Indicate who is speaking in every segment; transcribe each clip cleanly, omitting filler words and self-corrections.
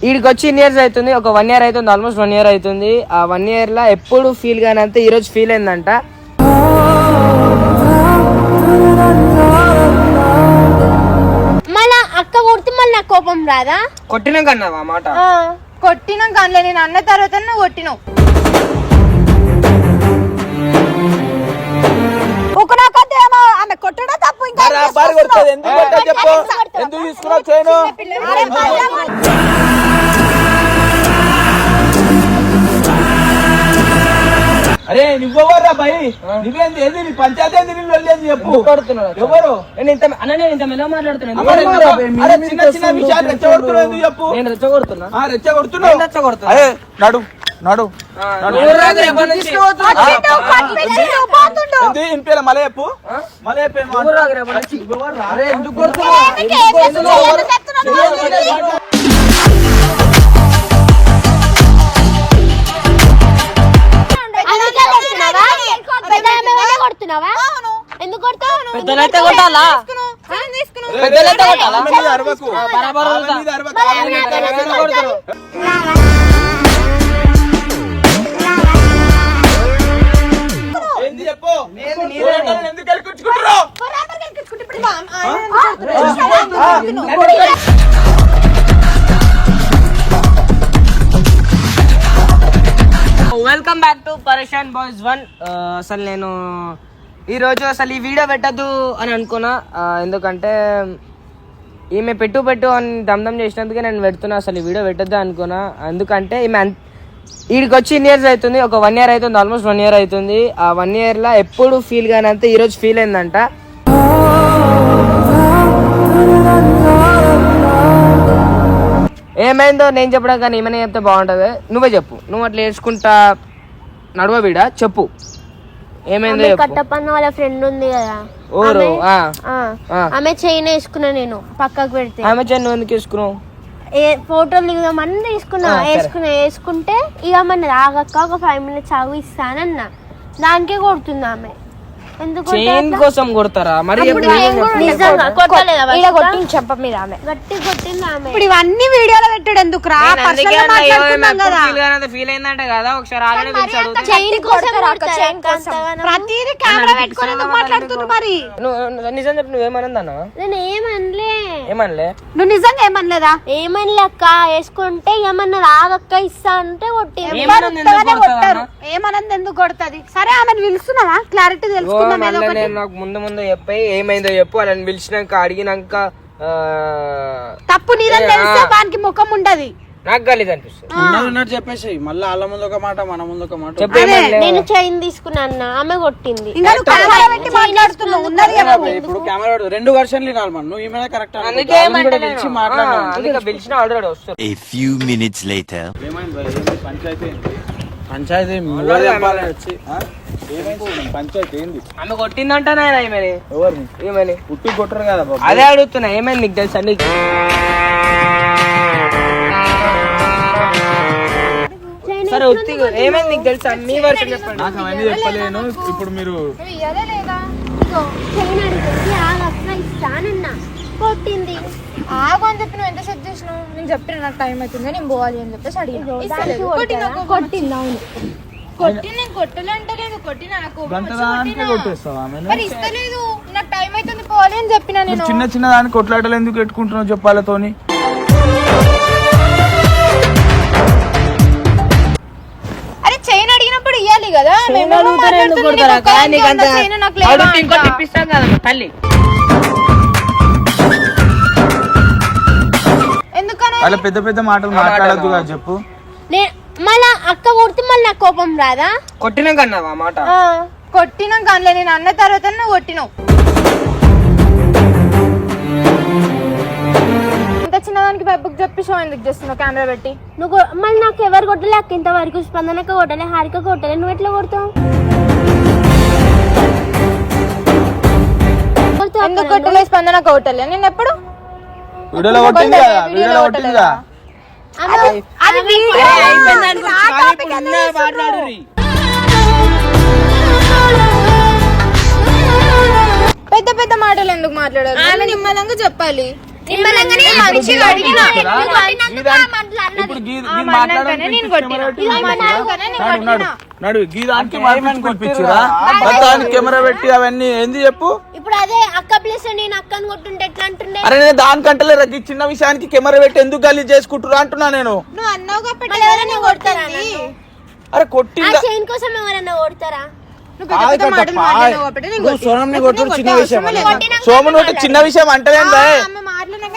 Speaker 1: వీడికి వచ్చి ఇన్ని ఇయర్స్ అవుతుంది, ఒక 1 year అవుతుంది, ఆల్మోస్ట్ 1 year అవుతుంది. ఆ 1 year లా ఎప్పుడు ఫీల్ కానంత ఈ రోజు ఫీల్ అయిందంట.
Speaker 2: మళ్ళా అక్క కొడితే మళ్ళీ నాకు కోపం రాదా?
Speaker 1: కొట్టినాక అన్నావా మాట?
Speaker 3: కొట్టినాక అనలే, నేను అన్న తర్వాత నువ్వు కొట్టినావు. ఆమె కొట్టడం తప్పు. ఇంకా
Speaker 4: ఎందుకు తీసుకున్నావు చేయను? అరే నువ్వెవర్రా భయ్? నువ్వేంది ఏంది నీ పంచాయతీ ఏంది? నీ లొల్లి ఏంది చెప్పు. ఎవరు చిన్న చిన్న విషయాలు రెచ్చగొడుతున్నావు ఎందుకు చెప్పు. రెచ్చగొడుతున్నావు. అరే నడు నడు ఇంపేలా మళ్ళీ చెప్పు. మళ్ళీ ఎందుకు
Speaker 2: కొడుతున్నావా? ఎందుకు కొడతావు?
Speaker 1: పెద్దలైతే కొట్టాలా?
Speaker 4: ఏంది చెప్పు. ఎందుకు వెళ్ళుకుంటున్నావు?
Speaker 1: వెల్కమ్ బ్యాక్ టు పరేషాన్ బాయ్స్ 1. అసలు నేను ఈరోజు అసలు ఈ వీడియో పెట్టద్దు అని అనుకున్నా. ఎందుకంటే ఈమె పెట్టు అని దమ్దమ్ చేసినందుకే నేను పెడుతున్నా. అసలు ఈ వీడియో పెట్టద్దు అనుకున్నా. ఎందుకంటే ఈమె వీడికి వచ్చి ఇన్ని ఇయర్స్ అవుతుంది, ఒక 1 year అవుతుంది, ఆల్మోస్ట్ 1 year అవుతుంది. ఆ 1 year లా ఎప్పుడు ఫీల్ కానంత ఈరోజు ఫీల్ అయిందంట. ఏమైందో నేను చెప్పడం కానీ ఏమైనా చెప్తే బాగుంటుంది. నువ్వే చెప్పు. నువ్వు అట్లా వేసుకుంటా నడువ వీడా చెప్పు. ఏమైందో
Speaker 2: కట్టపన్న వాళ్ళ ఫ్రెండ్ ఉంది కదా, ఆమె చైన్ వేసుకున్నా నేను పక్కకు పెడితే.
Speaker 1: ఆమె చైన్ నువ్వు ఎందుకు వేసుకున్నావు?
Speaker 2: ఫోటోలు దిగుదామని వేసుకుంటే ఇక మన ఆగక్క ఒక 5 minutes ఆగు ఇస్తానన్నా. దానికే కొడుతుంది ఆమె.
Speaker 1: చైన్ కోసం కొడతారా మరి?
Speaker 2: చెప్ప మీద ఆమె గట్టి కొట్టింది ఆమె.
Speaker 3: ఇప్పుడు ఇవన్నీ వీడియోలో పెట్టాడు ఎందుకు రా?
Speaker 1: ఫీల్ అయిందంటే కదా ఒకసారి
Speaker 3: ప్రతిదీ కెమెరా పెట్టుకొని మాట్లాడుతున్నా. మరి
Speaker 1: నిజం చెప్పి నువ్వేమన్నది అన్న?
Speaker 2: నేను ఏమనలే.
Speaker 1: ఏమనలే?
Speaker 3: నువ్వు నిజంగా ఏమనలేదా?
Speaker 2: ఏమనలే అక్క. వేసుకుంటే ఏమన్నా రాగక్క ఇస్తా అంటే కొట్టింది.
Speaker 3: ఏమన్నది ఎందుకు కొడుతుంది? సరే ఆమెను పిలుస్తున్నావా? క్లారిటీ తెలుసుకుందాం.
Speaker 1: నాకు ముందు చెప్పాయి ఏమైందో చెప్పు. అని పిలిచినాక అడిగినాక
Speaker 3: తప్పు నీదని తెలిస్తే వానికి ముఖం ఉండదు.
Speaker 1: నాకు గలీజ్ అనిపిస్తుంది.
Speaker 4: చెప్పేసి మళ్ళీ వాళ్ళ ముందు ఒక మాట మన ముందు ఒక మాట.
Speaker 2: నేను చైన్ తీసుకున్నా, ఆమె కొట్టింది.
Speaker 4: ఇప్పుడు కెమెరా 2 versionలు కాదు మన. నువ్వు ఏమైనా కరెక్ట్
Speaker 1: పిలిచిన ఆల్రెడీ వస్తుంది.
Speaker 4: పంచాయతీ పంచాయతీ ఏంది?
Speaker 1: ఆమె కొట్టిందంట నాయన.
Speaker 4: ఎవరిని?
Speaker 1: ఏమని
Speaker 4: పుట్టి కొట్టరు కదా.
Speaker 1: అదే అడుగుతున్నా. ఏమైంది నీకు తెలుసా? నీకు సరే ఏమైంది నీకు తెలుసా? మీ వర్షం చెప్పండి.
Speaker 4: నాకు అవన్నీ చెప్పలేను. ఇప్పుడు మీరు
Speaker 2: కొట్టింది.
Speaker 3: ఆగు అని చెప్పి నువ్వు ఎంత సెట్ చేసినావు? నేను చెప్పిన నాకు టైం అవుతుంది, నేను పోవాలి అని చెప్పేసి అడిగాను.
Speaker 2: కొట్టింది. అవును
Speaker 3: కొట్టి నేను కొట్టలే అంటలేదు. కొట్టిన నాకు మరి ఇస్తలేదు. నాకు టైం అవుతుంది పోవాలి అని చెప్పిన. నేను
Speaker 4: చిన్న చిన్న దానికి కొట్లాటలు ఎందుకు పెట్టుకుంటున్నావు చెప్పాలతోని?
Speaker 3: అరే చైన్ అడిగినప్పుడు ఇవ్వాలి కదా. ఎందుకని
Speaker 4: అలా పెద్ద పెద్ద మాటలు మాట్లాడద్దు కదా చెప్పు.
Speaker 2: మళ్ళా అక్క కొడితే మళ్ళీ నాకు కోపం రాదా?
Speaker 1: కొట్టినాక అన్నావా మాట?
Speaker 3: కొట్టినాక అనలే, నేను అన్న తర్వాత నువ్వు కొట్టినావు. ఇంత చిన్నదానికి బుక్ చెప్పి షో ఎందుకు చేస్తున్నావు కెమెరా పెట్టి?
Speaker 2: నువ్వు మళ్ళీ నాకు ఎవరు కొట్టలే అక్క. ఇంతవరకు స్పందనక్క కొట్టలే, హారిక కొట్టలే. నువ్వు ఎట్లా కొడతావు?
Speaker 3: ఎందుకు కొట్టలే? స్పందన కొట్టలే. నేను ఎప్పుడు
Speaker 4: వీడియోలో కొట్టింది కదా. వీడియోలో కొట్టింది కదా.
Speaker 3: అది పెద్ద పెద్ద మాటలు ఎందుకు మాట్లాడాలి? నిమ్మలంగా చెప్పాలి.
Speaker 2: నిమ్మలంగానే మంచిగా అడిగినా.
Speaker 4: ఇప్పుడు నడు గీదానికి పిలిపించురా దానికి కెమెరా పెట్టి అవన్నీ ఏంది చెప్పు.
Speaker 2: ఇప్పుడు అదే అక్క ప్లేస్ నేను అక్కని కొట్టుంటే ఎట్లా అంటుండే?
Speaker 4: అరే నేను దానికంటే ఈ చిన్న విషయానికి కెమెరా పెట్టి ఎందుకు గలీజ్ చేసుకుంటురా అంటున్నా నేను.
Speaker 3: నువ్వు అన్నావుగా
Speaker 2: మళ్ళీ ఎవరైనా కొడతారా నన్ను?
Speaker 4: అరే కొట్టి
Speaker 2: ఆ చైన్ కోసం ఎవరైనా కొడతారా?
Speaker 1: సోనంని కొట్టుడు చిన్న విషయం.
Speaker 4: సోము నోటి చిన్న విషయం అంటలేదా?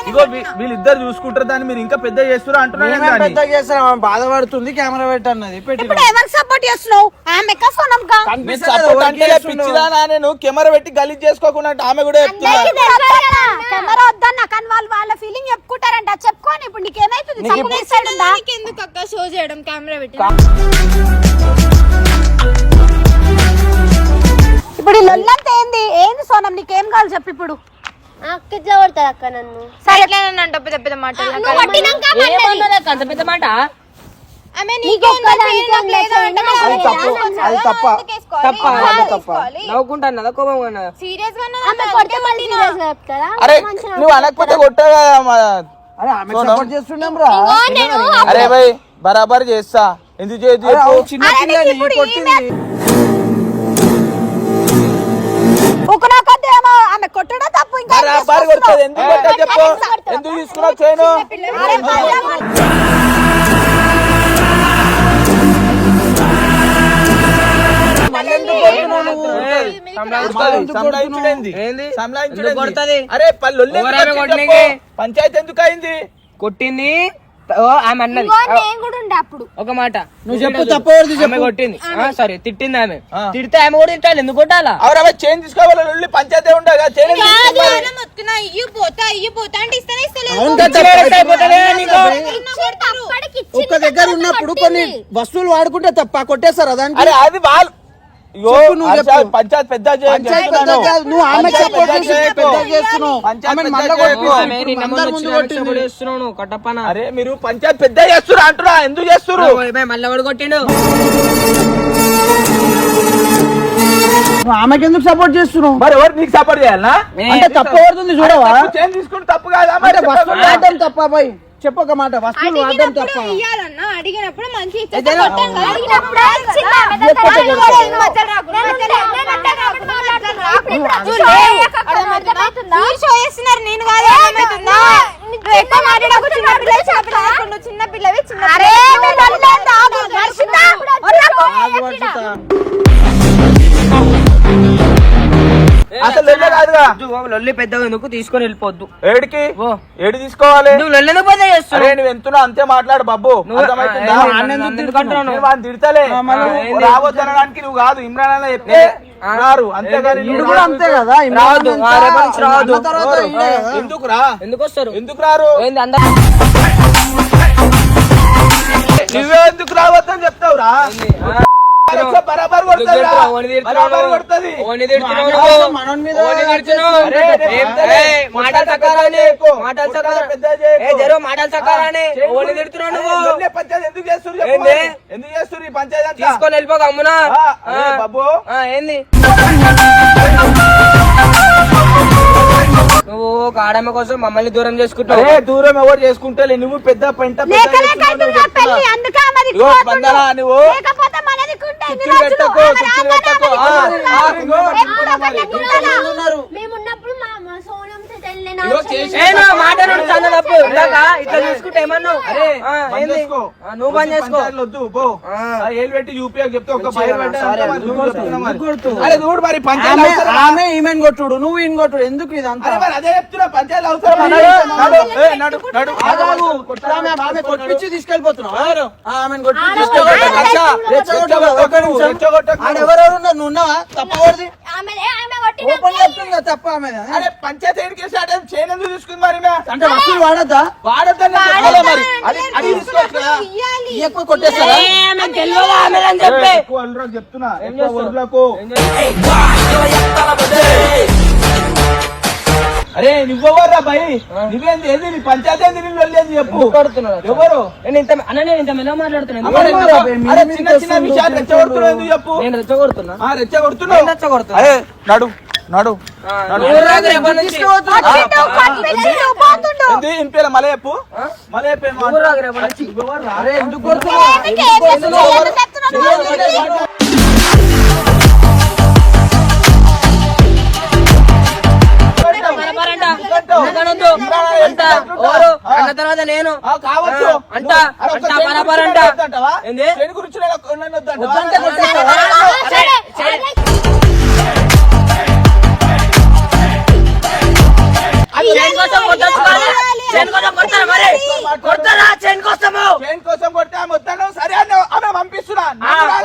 Speaker 4: ఇగో వీళ్ళిద్దరు చూసుకుంటారు దాన్ని మీరు ఇంకా పెద్ద చేస్తురా అంటున్నా.
Speaker 1: పెద్ద చేస్తారా? బాధపడుతుంది కెమెరా పెట్టి అన్నది పెట్టి.
Speaker 3: ఇప్పుడు ఎవరికి సపోర్ట్ చేస్తున్నావు? ఆమె సోనం కా
Speaker 4: పిచ్చిదానా నేను కెమెరా పెట్టి గలీజ్ చేసుకోకుండా ఆమె కూడా చెప్తున్నా.
Speaker 3: కెమెరా వద్దన్నా కానీ వాళ్ళ ఫీలింగ్ చెప్పుకుంటారంట. చెప్పుకోని ఇప్పుడు నీకేమైతుంది? ఎందుకు అక్క షో చేయడం కెమెరా పెట్టి? ఇప్పుడు ఈ లొల్లంతా ఏంది సోనం? నీకేం కావాలి చెప్పు ఇప్పుడు.
Speaker 2: అక్క ఎట్లా కొడతారు అక్క నన్ను?
Speaker 3: సరే అంట పెద్ద పెద్ద మాటలు.
Speaker 2: అంత పెద్ద మాట
Speaker 1: నవ్వుకుంటా కోపం.
Speaker 3: సీరియస్ గా
Speaker 4: అరే నువ్వు అనకపోతే కొట్టగా.
Speaker 1: చేస్తున్నాం రా.
Speaker 4: అరే భయ్ బరాబర్ చేస్తా. ఎందుకు చేయదు
Speaker 1: చిన్న కొట్టింది.
Speaker 3: ఆమె కొట్టడం తప్పు. ఇంకా
Speaker 4: బరాబర్ కొడుతుంది. ఎందుకు కొట్టా చెప్పు. ఎందుకు తీసుకున్నావు చేయను? అరే పంచాయతీ ఎందుకు అయింది?
Speaker 1: కొట్టింది ఆమె అన్నది
Speaker 2: అప్పుడు
Speaker 1: ఒక మాట. నువ్వు చెప్పు తప్పవద్దు. ఆమె కొట్టింది సరే తిట్టింది. ఆమె తిడితే ఆమె కూడా తిట్టాలి. ఎందుకు కొట్టాలా?
Speaker 4: అవరవే చేంజ్ తీసుకోవాలి. పంచాయతీ ఉండగా
Speaker 1: ఒక్క దగ్గర ఉన్నప్పుడు కొన్ని వస్తువులు వాడుకుంటే తప్ప కొట్టేస్తారా దానికి?
Speaker 4: అరే అది వాళ్ళు పంచాయతీ పెద్ద అరే మీరు పంచాయతీ పెద్ద చేస్తున్నా అంటున్నా. ఎందుకు చేస్తున్నారు?
Speaker 1: మళ్ళీ ఎవడు కొట్టిండు?
Speaker 5: ఆమెకి ఎందుకు సపోర్ట్ చేస్తున్నావు?
Speaker 4: మరి ఎవరు నీకు సపోర్ట్ చేయాలనా?
Speaker 5: అంటే తప్పు పడుతుంది చూడవా?
Speaker 4: చేంజ్ తీసుకుంటే తప్పు కాదా?
Speaker 5: వాడడం తప్ప బాయ్ చెప్పొక మాట. వస్తువులు వాడడం తప్ప.
Speaker 3: అడిగినప్పుడు మంచి నేను చిన్న పిల్లవి
Speaker 4: అసలు కాదుగా.
Speaker 1: లొల్లి పెద్దగా ఎందుకు తీసుకొని వెళ్ళిపోద్దు.
Speaker 4: ఏడికి ఏడు తీసుకోవాలి?
Speaker 1: నువ్వు లొల్లి పోతే చేస్తావు.
Speaker 4: నువ్వు ఎంతున్నా అంతే మాట్లాడు బాబు. తిడతలే రావద్దనడానికి నువ్వు కాదు. ఇమ్రాన్ అన్న చెప్తే రారు. అంతేగాని
Speaker 5: అంతే కదా.
Speaker 4: ఎందుకు రా?
Speaker 1: ఎందుకు వస్తారు?
Speaker 4: ఎందుకు రారు?
Speaker 1: అందరూ
Speaker 4: నువ్వే ఎందుకు రావద్దని చెప్తావురా? బరాబర్ కొడుతుంది. ఎందుకు చేస్తారు ఈ పంచాయతీ?
Speaker 1: తీసుకొని వెళ్ళిపోక అమ్మునా
Speaker 4: బాబు.
Speaker 1: ఏంది నువ్వు ఒక ఆడమ్మ కోసం మమ్మల్ని దూరం చేసుకుంటావు?
Speaker 4: దూరం ఎవరు చేసుకుంటా? నువ్వు పెద్ద పెంట నువ్వు
Speaker 2: మేమున్నప్పుడు మా సోనం
Speaker 1: ఇట్లా చూసుకుంటే ఏమన్నావు? నువ్వు పని చేసుకో.
Speaker 4: ఏళ్ళు పెట్టి యూపీఐ చెప్తే ఒక మరి
Speaker 5: ఆమె ఈమెన్ కొట్టుడు నువ్వు ఈయన కొట్టుడు ఎందుకు ఇదంతా?
Speaker 4: అదే చెప్తున్నా. పంచాయతీ అవసరం
Speaker 5: కొట్టించి తీసుకెళ్ళిపోతున్నావు. ఎవరెవరు నువ్వు ఉన్నావా? తప్పకూడదు. ఓపెన్ చెప్తుంది తప్ప ఆమె.
Speaker 4: అరే పంచాయతీ ఎడికి స్టార్ట్ అయింది. చేయనందుకు తీసుకుంది మరి
Speaker 5: అంటే వస్తువులు వాడద్దా?
Speaker 4: వాడద్దని మరి అది తీసుకోవచ్చు కదా.
Speaker 5: ఎక్కువ కొట్టేస్తారా?
Speaker 4: చెప్తున్నా అరే నువ్వెవర్రా భయ్? నువ్వేంది ఏది నీ పంచాయతీ ఏంది? నిన్ను వెళ్ళేది చెప్పు. ఎవరు? చిన్న చిన్న విషయాలు రెచ్చగొడుతున్నావు ఎందుకు చెప్పు.
Speaker 1: నేను రెచ్చగొడుతున్నా.
Speaker 4: రెచ్చగొడుతున్నావు. నడు నడు
Speaker 1: ఊరు రాదు రేపటి నుంచి.
Speaker 4: ఇంపేల మలే చెప్పు మలే చెప్పు
Speaker 1: ఊరు రాదు రేపటి నుంచి.
Speaker 4: అరే ఎందుకు కొడుతున్నావు?
Speaker 1: బరాబరంట. ఎందుకనొద్దు? అంట. ఎవరు? అన్న తర్వాత నేను
Speaker 4: కావచ్చు
Speaker 1: అంట బరాబరంట. ఏంది?
Speaker 4: దేని గురించి నన్ను వద్దంటావా?
Speaker 1: వద్దంటే కొట్టేస్తావా? చైన్ కోసం కొట్టొచ్చు కదా? చైన్ కోసం కొడతారా మరి? కొడతారా చైన్ కోసము?
Speaker 4: చైన్ కోసం కొడితే ఆమె వద్దాను సరే అని ఆమె పంపిస్తున్నా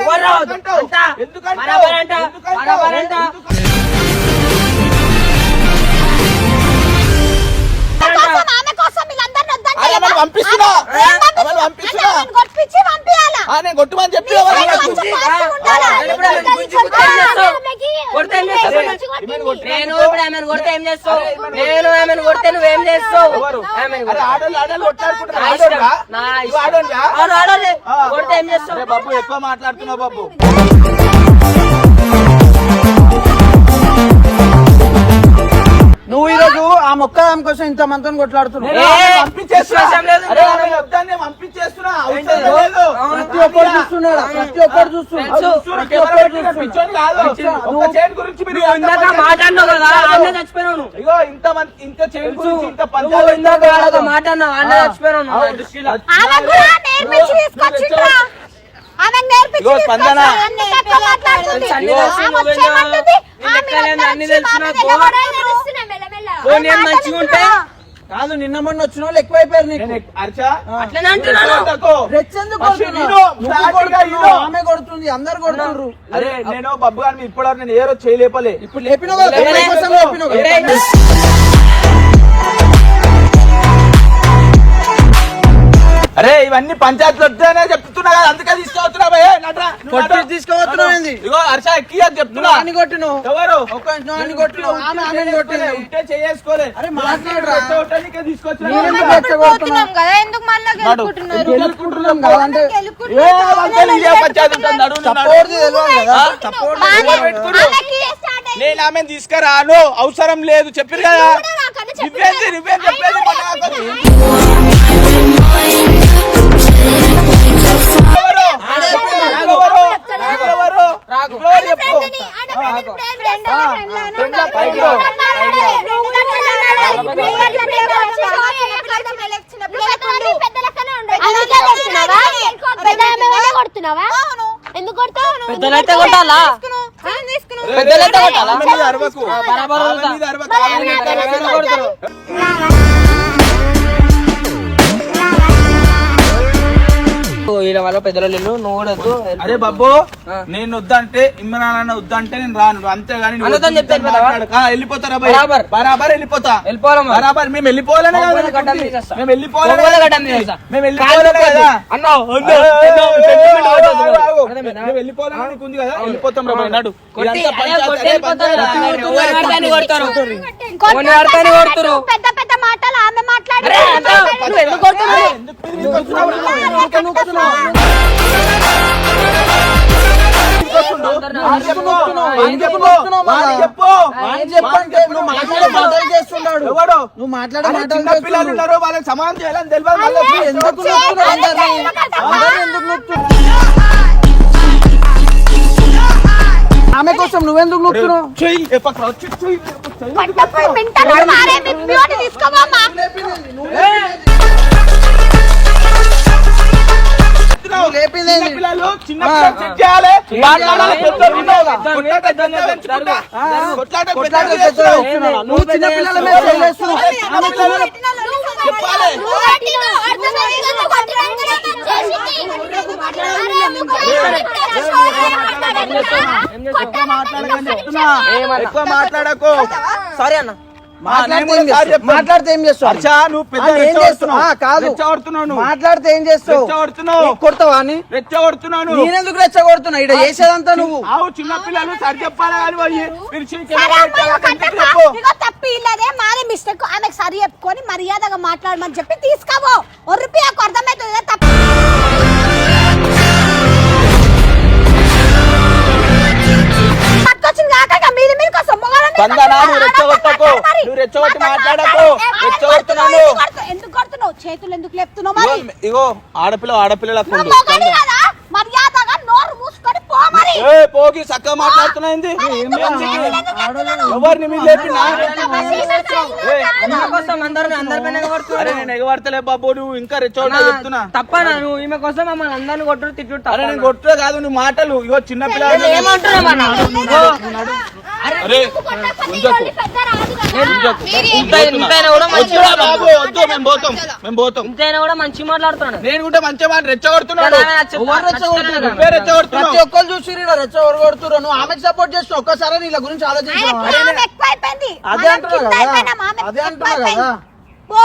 Speaker 1: ఎవరు రావద్దు? అంట. బరాబరంట. బరాబరంట.
Speaker 4: పంపిస్తున్నా నేను కొట్టుమని చెప్పి
Speaker 1: కొడితే ఏం చేస్తావు? నేను ఇప్పుడు ఆమెను కొడితే ఏం చేస్తావు? నేను ఆమెను కొడితే నువ్వేం చేస్తావు? ఆమెను కొడితే.
Speaker 4: ఆడోళ్ళు ఆడోళ్ళు కొట్లాడుకుంటారు
Speaker 1: నా ఇష్టం. నా ఇష్టం. అవును, ఆడోళ్ళే. కొడితే ఏం చేస్తావు?
Speaker 4: బాబు ఎక్కువ మాట్లాడుతున్నావు బాబు.
Speaker 5: నువ్వు ఈ రోజు ఆ మొక్క ఆమె కోసం ఇంత మందిని కొట్లాడుతున్నావు.
Speaker 1: విశ్వాసం లేదు.
Speaker 4: పంపించేస్తున్నా అవసరం లేదు.
Speaker 5: ప్రతి ఒక్కరు చూస్తున్నాడు, ప్రతి ఒక్కరు చూస్తున్నాడు.
Speaker 4: పిచ్చోని కాదు. ఒక్క చైన్ గురించి మీరు
Speaker 1: నువ్వు ఇందాక మాట్లాడినావు కదా, ఆమె చచ్చిపోయినావు నువ్వు.
Speaker 4: ఇగో ఇంత చైన్ గురించి ఇంత
Speaker 1: నువ్వు ఇందాక వాళ్ళతో మాట్లాడినావు, ఆమె చచ్చిపోయినావు నువ్వు నా దృష్టిలో.
Speaker 4: ఇగో స్పందన
Speaker 1: అన్ని తెలుసు నాకు. నేను మంచిగా ఉంటే
Speaker 5: కాదు నిన్న మొన్న వచ్చిన వాళ్ళు ఎక్కువైపోయారు నీకు.
Speaker 4: అర్చా
Speaker 1: అట్లనే అంటున్నాను.
Speaker 5: రెచ్చెందుకు
Speaker 4: ఫస్ట్
Speaker 5: కొడుతున్నావు?
Speaker 4: నేను,
Speaker 5: నువ్వు
Speaker 4: స్టార్టింగ్
Speaker 5: కొడుతున్నావు,
Speaker 4: నేను.
Speaker 5: ఆమె కొడుతుంది, అందరు కొడుతున్నారు.
Speaker 4: అరే నేను బబ్బు గారిని ఇప్పటివరకు నేను ఏ రోజు చేయలేపలే.
Speaker 5: ఇప్పుడు లేపినావు కదా, తొమ్మిది కోసం లేపినావు కదా.
Speaker 1: ఎవరైనా
Speaker 4: అరే ఇవన్నీ పంచాయతీలు వద్దానే చెప్తున్నా కదా, అందుకే తీసుకువస్తున్నా భయ్యా, నట్రా.
Speaker 5: కొట్టి తీసుకుపోతున్నావు ఏంది?
Speaker 4: ఇగో హర్ష ఎక్కి అని చెప్తున్నా.
Speaker 5: అని కొట్టినావు
Speaker 4: ఎవరు
Speaker 5: ఒక అని కొట్టినావు, ఆమె ఆమెను కొట్టింది.
Speaker 4: ఉంటే చేసుకోలే.
Speaker 5: అరే మాట్లాడరా.
Speaker 4: రెచ్చగొట్టడానికే తీసుకొచ్చినా.
Speaker 5: నేనెందుకు రెచ్చగొడుతున్నావు?
Speaker 3: కదా ఎందుకు మళ్ళా గెలుపుకుంటున్నారు?
Speaker 5: గెలుచుకుంటున్నాం కదా అంటే
Speaker 4: ఏ వందలు ఇదే పంచాయతీ ఉంటుంది, నడువు నువ్వు నడువు.
Speaker 5: సపోర్ట్ తెలియదు కదా. సపోర్ట్
Speaker 4: ఎవరు పెట్టుకురు? నేను ఆమెను తీసుకురాను, అవసరం లేదు చెప్పారు కదా. నువ్వేం చెప్పేది మన ఆఖరి. ఎవరు? ఎవరు? ఎవరు? ఎవరు చెప్పు.
Speaker 2: కొడుతున్నావా? ఎందుకు కొడతావు?
Speaker 1: పెద్దలైతే కొట్టాలా? పెద్దలైతే కొట్టాలా?
Speaker 4: ఆమె మీద అరవకు.
Speaker 1: బరాబర్
Speaker 4: ఆమె మీద అరవకు. ఆమె మీద అరవకు.
Speaker 1: కొడతారు. వీళ్ళ వల్ల పెద్దలు నువ్వు కూడా వద్దు.
Speaker 4: అరే బాబు నేను వద్దంటే ఇమ్మనాన్న వద్దంటే నేను రాను, అంతేగాని నువ్వు
Speaker 1: అన్నతో చెప్తే
Speaker 4: మాట్లాడక. వెళ్ళిపోతారా భయ్?
Speaker 1: బరాబర్.
Speaker 4: బరాబర్ వెళ్ళిపోతా.
Speaker 1: వెళ్ళిపోవాలి మరి.
Speaker 4: బరాబర్ మేము వెళ్ళిపోవాలనే కదా.
Speaker 1: ఒంగోలు గడ్డం తీసేస్తా.
Speaker 4: మేము వెళ్ళిపోవాలనే
Speaker 1: ఒంగోలు
Speaker 4: కదా.
Speaker 1: గడ్డం తీసేస్తా.
Speaker 4: మేము వెళ్ళిపోవాలనే కదా.
Speaker 1: అన్నా, వద్దు.
Speaker 4: sentiment
Speaker 1: ఆగు,
Speaker 4: వద్దు.
Speaker 1: ఆగు.
Speaker 4: మేము వెళ్ళిపోవాలని నీకు ఉంది కదా, వెళ్ళిపోతాం రా భయ్, నడు.
Speaker 1: కొట్టి,
Speaker 4: ఇదంతా
Speaker 1: అదే
Speaker 4: పంచాయతీ,
Speaker 1: కొట్టి
Speaker 4: అదే
Speaker 1: వెళ్ళిపోతారు.
Speaker 4: పంచాయతీ.
Speaker 1: ఎవరు ఆడతాని కొడతారు? ఎవరు ఆడతాని కొడతారు?
Speaker 2: పెద్ద పెద్ద మాటలు ఆమె మాట్లాడి
Speaker 1: అరే, అంతా నువ్వు ఎందుకు కొడుతున్నావు?
Speaker 5: చెప్పంటే నువ్వు మాట్లాడే మాటలు చేస్తున్నాడు.
Speaker 4: ఎవడు?
Speaker 5: నువ్వు మాట్లాడే
Speaker 4: అరే,
Speaker 5: మాటలు
Speaker 4: చిన్న పిల్లలు
Speaker 5: చేస్తున్నాడు.
Speaker 4: ఉన్నారు, వాళ్ళకి సమానం చేయాలని తెలియదు మళ్ళీ.
Speaker 5: ఎందుకు నొక్కుతున్నావు అందరినీ? అందరినీ ఎందుకు నొక్కుతున్నావు? ఆమె కోసం నువ్వెందుకు నొక్కుతున్నావు?
Speaker 4: చెయ్యి, ఏ పక్కన వచ్చి చెయ్యి.
Speaker 2: పట్టపోయి మింటాడు మారే మీ ప్యూర్ తీసుకోవమ్మా.
Speaker 5: నువ్వు లేపింది
Speaker 4: చిన్న
Speaker 5: ఏంది?
Speaker 4: పిల్లలు చిన్న పిల్లలు చెక్ చేయాలి. మాట్లాడాలి, పెద్దోళ్ళు ఉన్నావుగా. కొట్లాట పెద్దోళ్ళు పెంచుకుంటా. కొట్లాట
Speaker 5: కొట్లాట
Speaker 4: పెద్దోళ్ళు
Speaker 5: చేస్తున్నావు.
Speaker 4: చేస్తున్నావు.
Speaker 5: నువ్వు చిన్న పిల్లల మీద చేయలేస్తున్నావు.
Speaker 4: చిన్న పిల్లలు చెప్పాలి. మాట్లాడకని చెప్తున్నా. ఎక్కువ మాట్లాడకు.
Speaker 1: సారీ అన్న.
Speaker 5: మాట్లాడితే ఏం చేస్తావు?
Speaker 4: హర్ష, నువ్వు పెద్ద
Speaker 5: ఏం చేస్తావు? కాదు
Speaker 4: రెచ్చగొడుతున్నావు నువ్వు.
Speaker 5: మాట్లాడితే ఏం చేస్తావు?
Speaker 4: రెచ్చగొడుతున్నావు.
Speaker 5: కొడతావా అని?
Speaker 4: రెచ్చగొడుతున్నావు నువ్వు.
Speaker 5: నేనెందుకు రెచ్చగొడుతున్నా? ఇక్కడ చేసేదంతా నువ్వు.
Speaker 4: ఆవు చిన్న పిల్లలు సరి చెప్పాలి కానీ పోయి పిలిచి
Speaker 2: తప్పి ఇల్లదే మాదే మిస్టేక్. ఆమెకు సరి చెప్పుకొని మర్యాదగా మాట్లాడమని చెప్పి తీసుకోవో. ఒర్రిపి నాకు అర్థమవుతుంది తప్ప. పట్టుకొచ్చింది కాక మీది మీద కోసం
Speaker 4: నువ్వు రెచ్చగొట్టి మాట్లాడకు, రెచ్చగొడుతున్నాను.
Speaker 6: ఎందుకు కొడుతున్నావు? చేతులు ఎందుకు లేపుతున్నావు? మరి
Speaker 4: ఇగో ఆడపిల్లలకు ఉండు.
Speaker 6: మొగని కదా, మర్యాదగా నోరు మూసుకొని పో. మరి
Speaker 4: పోగి చక్కగా మాట్లాడుతున్నా. ఎవరిని మీరు లేపినా? అరే నేను ఎగబడతలే బాబు, నువ్వు ఇంకా రెచ్చగొట్టా చెప్తున్నా.
Speaker 1: తప్పనా నువ్వు ఈమె కోసం మమ్మల్ని అందరిని కొట్టు తిట్టు?
Speaker 4: అరే నేను కొట్టుడే కాదు, నువ్వు మాటలు ఇగో చిన్న పిల్లలు. అరే
Speaker 1: ఇంతైనా కూడా మంచి మాట్లాడుతున్నాడు.
Speaker 4: నేను కూడా మంచిగా మాట రెచ్చగొడుతున్నాడు.
Speaker 5: ప్రతి ఒక్కరు చూసి రెచ్చగొడు కొడుతున్నారు. నువ్వు ఆమెకు సపోర్ట్ చేస్తావు. ఒక్కసారి నీళ్ళ గురించి ఆలోచించావు.
Speaker 6: ఎక్కువైపోయింది.
Speaker 5: అదే అంటున్నా కదా.
Speaker 6: పో,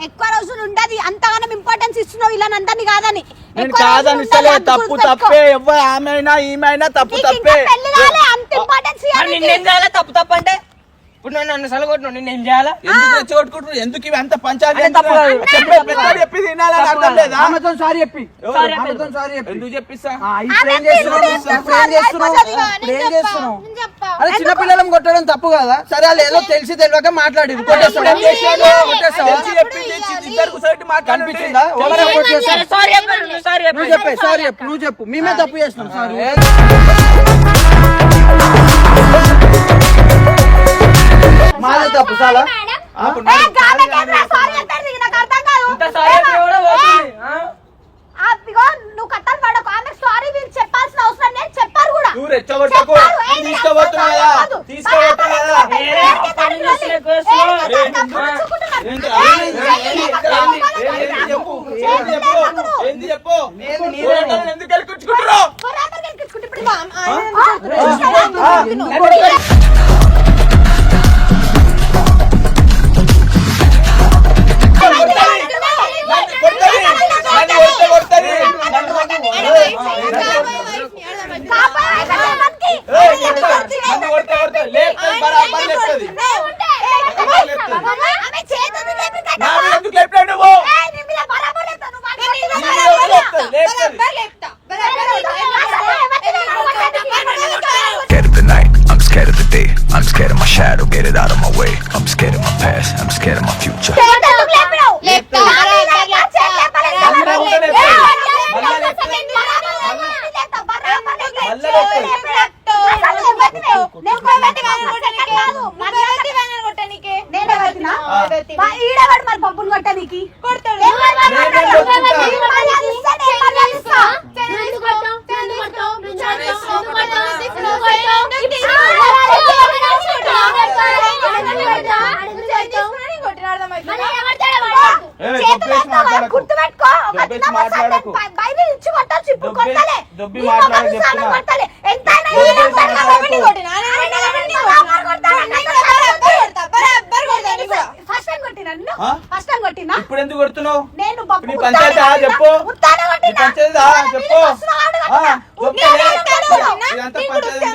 Speaker 6: ఎక్కువ రోజులు ఉండదు. అంతగానం ఇంపార్టెన్స్ ఇస్తున్నావు ఇలా నందని కాదని.
Speaker 4: నేను కాదని ఇస్తలే, తప్పు తప్పే. ఎవరు ఆమె అయినా ఈమె అయినా తప్పు తప్పే.
Speaker 6: అంత ఇంపార్టెన్స్
Speaker 1: నిన్నేం చేయాలా? తప్పు తప్పు అంటే ఇప్పుడు నన్ను సలగొట్టు నిన్నేం చేయాలా?
Speaker 4: ఎందుకు రెచ్చగొట్టుకుంటున్నారు? ఎందుకు ఇవి అంత పంచాయతీ?
Speaker 1: తప్పు కాదు.
Speaker 4: చెప్పి తినాలని అర్థం లేదా?
Speaker 5: ఆమెతో సారీ చెప్పి
Speaker 4: ఎందుకు చెప్పిస్తా?
Speaker 5: ఇప్పుడు ఏం చేస్తున్నావు? అరే చిన్న పిల్లలను కొట్టడం తప్పు కదా. సరే వాళ్ళు ఏదో తెలిసి తెలియక మాట్లాడి కొట్టేస్తావు. కనిపించిందా? నువ్వు చెప్పు. మేమే తప్పు చేస్తున్నాం. సారీ మాదే తప్పు. చాలా
Speaker 6: నువ్వు కట్టలు పడకు. ఆమె సారీ వీళ్ళు చెప్పాల్సిన అవసరం లేదు. చెప్పారు కూడా.
Speaker 4: నువ్వు రెచ్చగొట్టకు. తీసుకోబోతున్నా తీసుకోబోతున్నా. ఏంది చెప్పు. ఎందుకు గెలుచుకుంటున్నావు?
Speaker 7: Scared of the night, I'm scared of the day. I'm scared of my shadow, get it out of my way. I'm scared of my past, I'm scared of my future.
Speaker 6: మరి పప్పును కొట్టడానికి గుర్తుపెట్టుకో. బయట ఇచ్చి కొట్టాల్సి ఇప్పుడు కొట్టాలి.
Speaker 4: ఇప్పుడు ఎందుకు కొడుతున్నావు?
Speaker 6: నేను
Speaker 4: నీ పంచాయతీ చెప్పు. నీ పంచాయతీ చెప్పు. ఇదంతా పంచాయతీ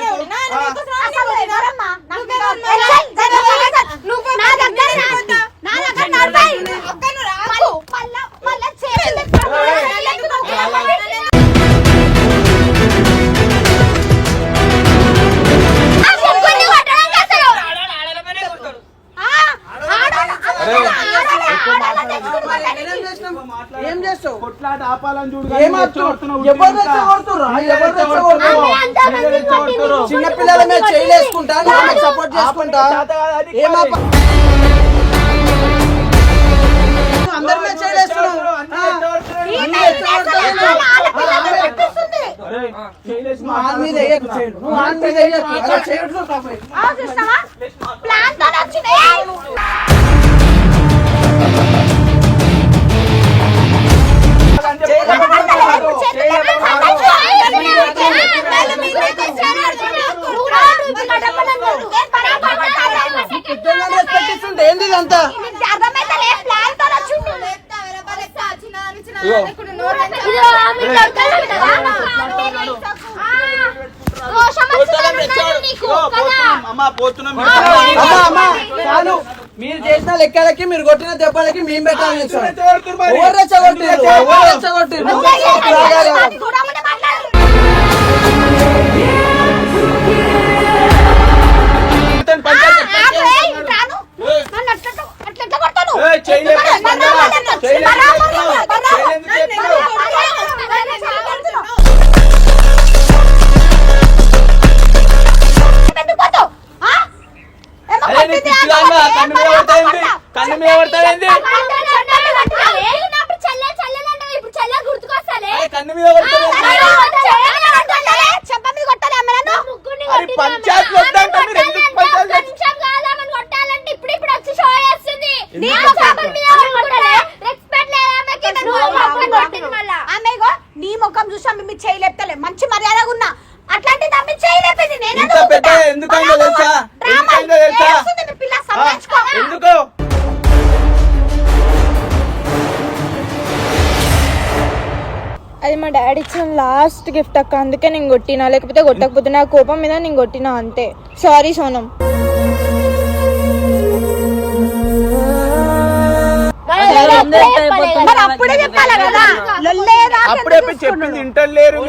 Speaker 5: ఏం చేస్తావు?
Speaker 4: కొట్లాట ఆపాలని చూడు.
Speaker 5: చిన్న పిల్లల మీద చేయలేసుకుంటా సపోర్ట్ చేసుకుంటా. అందరి మీద చేయలేస్తున్నావు. ఏంది ఇదంతా? మీరు చేసిన లెక్కలకి మీరు కొట్టిన దెబ్బలకి మేము పెట్టాలి.
Speaker 4: కన్ను మీద పడతాయింది కన్ను మీద పడతాయింది కన్ను మీద
Speaker 6: చెంప మీద కొట్టాలి అమ్మ నన్ను.
Speaker 4: పంచాయతీ వద్దంటే మీరు ఎందుకు పంచాయతీ
Speaker 6: ఆమెగో నీ ముఖం చూసా మీ చేయలేపుతలే మంచి మర్యాదగా ఉన్నా అట్లాంటిది అమ్మి చేయలేపింది నేను
Speaker 4: ఇంత పెద్ద ఎందుకైందో తెలుసా ఎందుకైందో తెలుసా
Speaker 6: పిల్ల సంపాదించుకో
Speaker 4: ఎందుకు
Speaker 3: అది మా డాడీ ఇచ్చిన లాస్ట్ గిఫ్ట్ అక్క, అందుకే నేను కొట్టినా, లేకపోతే కొట్టకపోతే నా కోపం మీద నేను కొట్టినా అంతే. సారీ సోనం.
Speaker 6: మరి అప్పుడే చెప్పాలి కదా లొల్లేదా
Speaker 4: అప్పుడే చెప్పింది ఇంటర్లేరు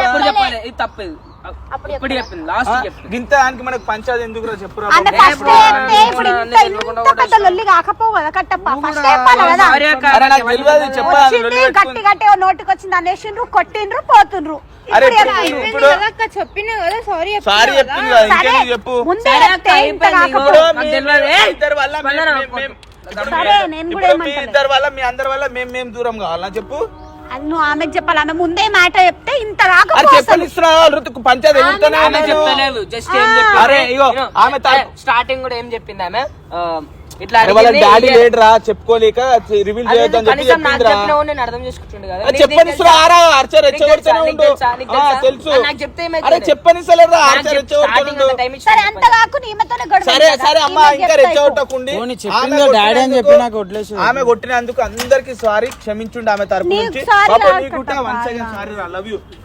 Speaker 1: ఎప్పుడు చెప్పాలి ఇది తప్పేది ఇప్పుడు చెప్పింది లాస్ట్ చెప్పింది
Speaker 4: గింత దానికి మనకు పంచాయతీ ఎందుకు చెప్పురా
Speaker 6: అంటే ఫస్ట్ చెప్తే ఇప్పుడు ఇంత పెద్ద లొల్లి కాకపోవు కదా కట్టప్ప ఫస్ట్ చెప్పాలి కదా
Speaker 4: అరే నాకు తెలియదు చెప్పాలి
Speaker 6: వచ్చింది గట్టి గట్టి నోటికి వచ్చింది అనేసిండ్రు కొట్టిండ్రు పోతుండ్రు
Speaker 4: అరే
Speaker 3: ఇప్పుడు చెప్పినా కదా సారీ.
Speaker 4: సారీ చెప్పింది కదా ఇంకేందుకు చెప్పు
Speaker 6: ముందే చెప్తే ఇంత కాకపోవు.
Speaker 4: ఇద్దరు వల్ల
Speaker 6: సరే నేను కూడా
Speaker 4: మీ ఇద్దరు వల్ల మీ అందరి వల్ల మేము దూరం కావాలా చెప్పు
Speaker 6: అది నువ్వు ఆమెకు చెప్పాలి ఆమె ముందే మాట చెప్తే ఇంత
Speaker 4: అరే
Speaker 6: రాకపోతే
Speaker 4: చెప్పనిస్తున్నా ఋతుకు పంచాయతీ ఎదుగుతూనే
Speaker 1: ఆమె చెప్పలేదు జస్ట్ ఏం చెప్పింది
Speaker 4: అరే ఇగో ఆమె
Speaker 1: స్టార్టింగ్ కూడా ఏం చెప్పింది ఆమె ఇట్లా
Speaker 4: వాళ్ళ డాడీ లేడరా చెప్పుకోలేక రివీల్ చేయొద్దని చెప్పి
Speaker 1: కనీసం నాకు
Speaker 4: చెప్పిందిరా
Speaker 1: చెప్పినా నేను అర్థం చేసుకుంటుండే కదా
Speaker 4: చెప్పనిస్తున్నా ఆరా ఆర్చర్ రెచ్చగొడుతూనే ఉండు తెలుసు
Speaker 1: నాకు చెప్తే
Speaker 4: అరే చెప్పనిస్తలేరా ఆర్చర్ రెచ్చగొడుతుండు
Speaker 6: సరే అంత కాకుండా ఈమెతోనే గొడవ
Speaker 4: సరే సరే అమ్మ ఇంకా రెచ్చగొట్టకుండి
Speaker 5: డాడీ అని చెప్పి నాకు వదిలేసి
Speaker 4: ఆమె కొట్టినందుకు అందరికి సారీ క్షమించుండి ఆమె తరపు నుంచి
Speaker 6: sorry
Speaker 4: పాపం
Speaker 6: రా
Speaker 4: నీకు కూడా once again sorry రా లవ్ యూ